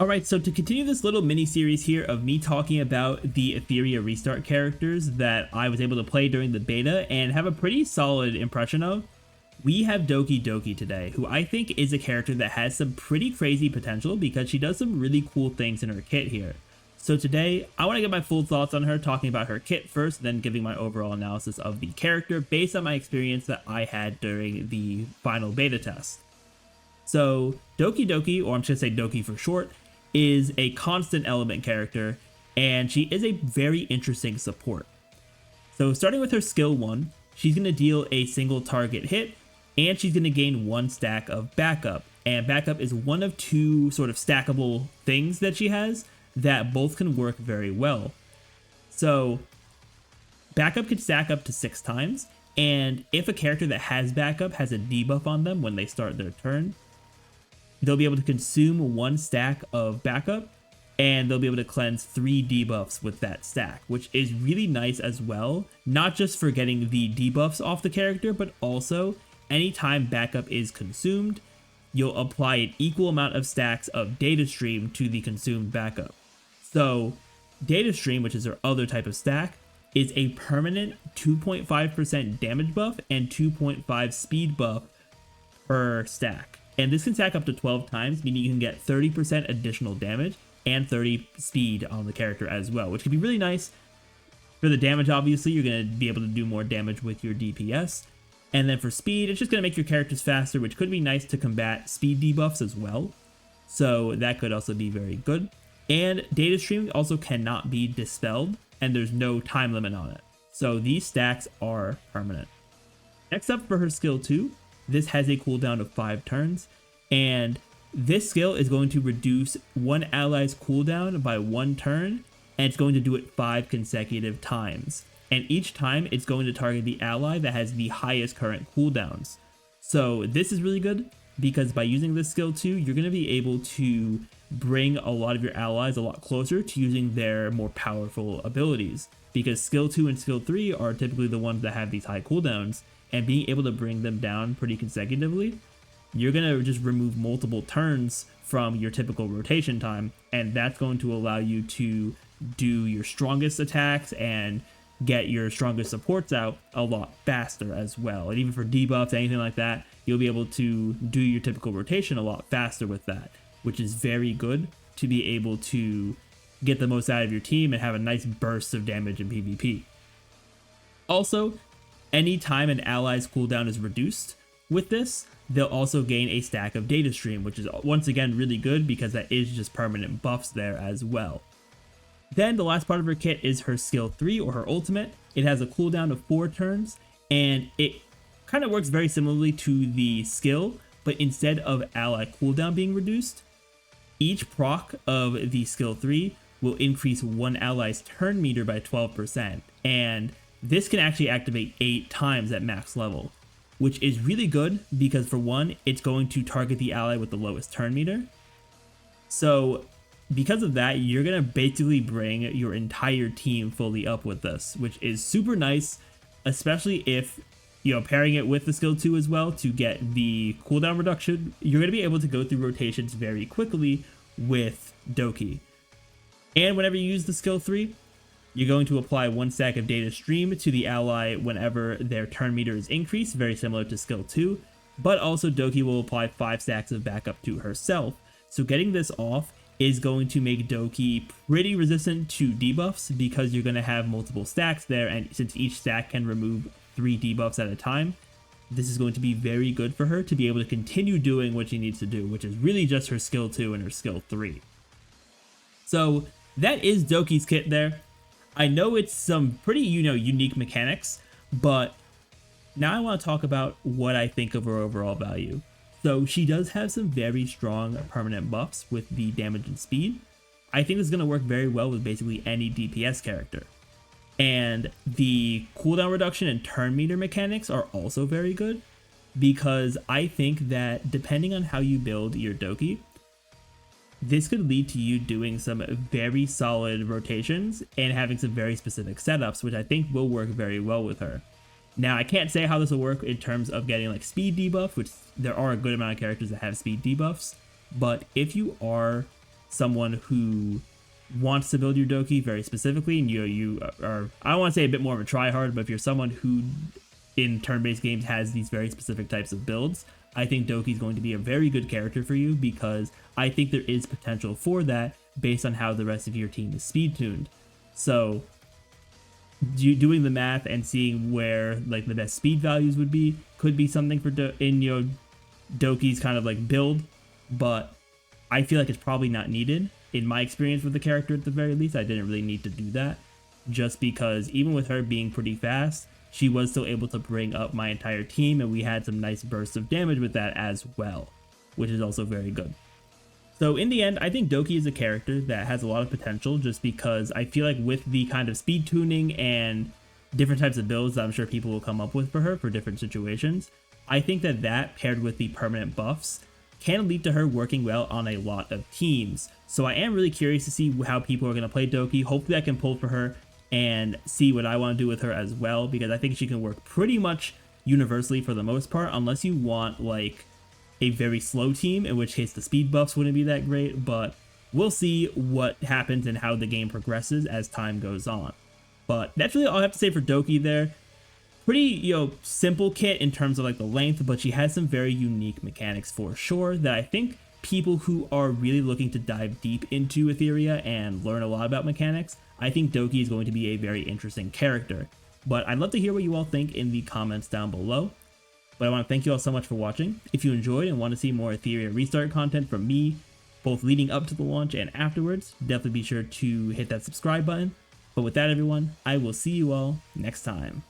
Alright, so to continue this little mini series here of me talking about the Etheria restart characters that I was able to play during the beta and have a pretty solid impression of, we have DokiDoki today, who I think is a character that has some pretty crazy potential because she does some really cool things in her kit here. So today, I want to get my full thoughts on her, talking about her kit first, then giving my overall analysis of the character based on my experience that I had during the final beta test. So DokiDoki, or I'm just going to say Doki for short, is a constant element character, and she is a very interesting support. So starting with her skill 1, she's going to deal a single target hit, and she's going to gain 1 stack of backup. And backup is one of 2 sort of stackable things that she has that both can work very well. So backup can stack up to 6 times, and if a character that has backup has a debuff on them when they start their turn, they'll be able to consume 1 stack of backup, and they'll be able to cleanse 3 debuffs with that stack, which is really nice as well, not just for getting the debuffs off the character, but also anytime backup is consumed, you'll apply an equal amount of stacks of data stream to the consumed backup. So data stream, which is her other type of stack, is a permanent 2.5% damage buff and 2.5 speed buff per stack. And this can stack up to 12 times, meaning you can get 30% additional damage and 30 speed on the character as well, which can be really nice. For the damage, obviously, you're going to be able to do more damage with your DPS. And then for speed, it's just going to make your characters faster, which could be nice to combat speed debuffs as well. So that could also be very good. And data stream also cannot be dispelled, and there's no time limit on it. So these stacks are permanent. Next up, for her skill 2, this has a cooldown of 5 turns, and this skill is going to reduce one ally's cooldown by 1 turn, and it's going to do it 5 consecutive times. And each time it's going to target the ally that has the highest current cooldowns. So this is really good because by using this skill 2, you're going to be able to bring a lot of your allies a lot closer to using their more powerful abilities, because skill 2 and skill 3 are typically the ones that have these high cooldowns. And being able to bring them down pretty consecutively, you're going to just remove multiple turns from your typical rotation time, and that's going to allow you to do your strongest attacks and get your strongest supports out a lot faster as well. And even for debuffs, anything like that, you'll be able to do your typical rotation a lot faster with that, which is very good to be able to get the most out of your team and have a nice burst of damage in PvP. Also, anytime an ally's cooldown is reduced with this, they'll also gain a stack of data stream, which is once again really good because that is just permanent buffs there as well. Then the last part of her kit is her skill 3, or her ultimate. It has a cooldown of 4 turns, and it kind of works very similarly to the skill, but instead of ally cooldown being reduced, each proc of the skill 3 will increase one ally's turn meter by 12%, and this can actually activate 8 times at max level, which is really good because for one, it's going to target the ally with the lowest turn meter. So because of that, you're going to basically bring your entire team fully up with this, which is super nice, especially if, pairing it with the skill 2 as well to get the cooldown reduction. You're going to be able to go through rotations very quickly with Doki. And whenever you use the skill 3, you're going to apply 1 stack of data stream to the ally whenever their turn meter is increased, very similar to skill 2, but also Doki will apply 5 stacks of backup to herself. So getting this off is going to make Doki pretty resistant to debuffs because you're going to have multiple stacks there, and since each stack can remove 3 debuffs at a time, this is going to be very good for her to be able to continue doing what she needs to do, which is really just her skill 2 and her skill 3. So that is Doki's kit there. I know it's some pretty, unique mechanics, but now I want to talk about what I think of her overall value. So she does have some very strong permanent buffs with the damage and speed. I think this is going to work very well with basically any DPS character. And the cooldown reduction and turn meter mechanics are also very good because I think that depending on how you build your Doki, this could lead to you doing some very solid rotations and having some very specific setups, which I think will work very well with her. Now, I can't say how this will work in terms of getting like speed debuff, which there are a good amount of characters that have speed debuffs, but if you are someone who wants to build your Doki very specifically, and you are, I don't want to say a bit more of a tryhard, but if you're someone who in turn-based games has these very specific types of builds, I think Doki is going to be a very good character for you, because I think there is potential for that based on how the rest of your team is speed tuned. So doing the math and seeing where like the best speed values would be could be something for Doki's kind of like build, but I feel like it's probably not needed. In my experience with the character, at the very least, I didn't really need to do that, just because even with her being pretty fast, she was still able to bring up my entire team, and we had some nice bursts of damage with that as well, which is also very good. So in the end, I think Doki is a character that has a lot of potential, just because I feel like with the kind of speed tuning and different types of builds that I'm sure people will come up with for her for different situations, I think that paired with the permanent buffs can lead to her working well on a lot of teams. So I am really curious to see how people are going to play Doki. Hopefully I can pull for her and see what I want to do with her as well, because I think she can work pretty much universally for the most part, unless you want like a very slow team, in which case the speed buffs wouldn't be that great, but we'll see what happens and how the game progresses as time goes on. But that's really all I have to say for Doki there. Pretty, simple kit in terms of like the length, but she has some very unique mechanics for sure that I think people who are really looking to dive deep into Etheria and learn a lot about mechanics, I think Doki is going to be a very interesting character. But I'd love to hear what you all think in the comments down below. But I want to thank you all so much for watching. If you enjoyed and want to see more Etheria restart content from me, both leading up to the launch and afterwards, definitely be sure to hit that subscribe button. But with that, everyone, I will see you all next time.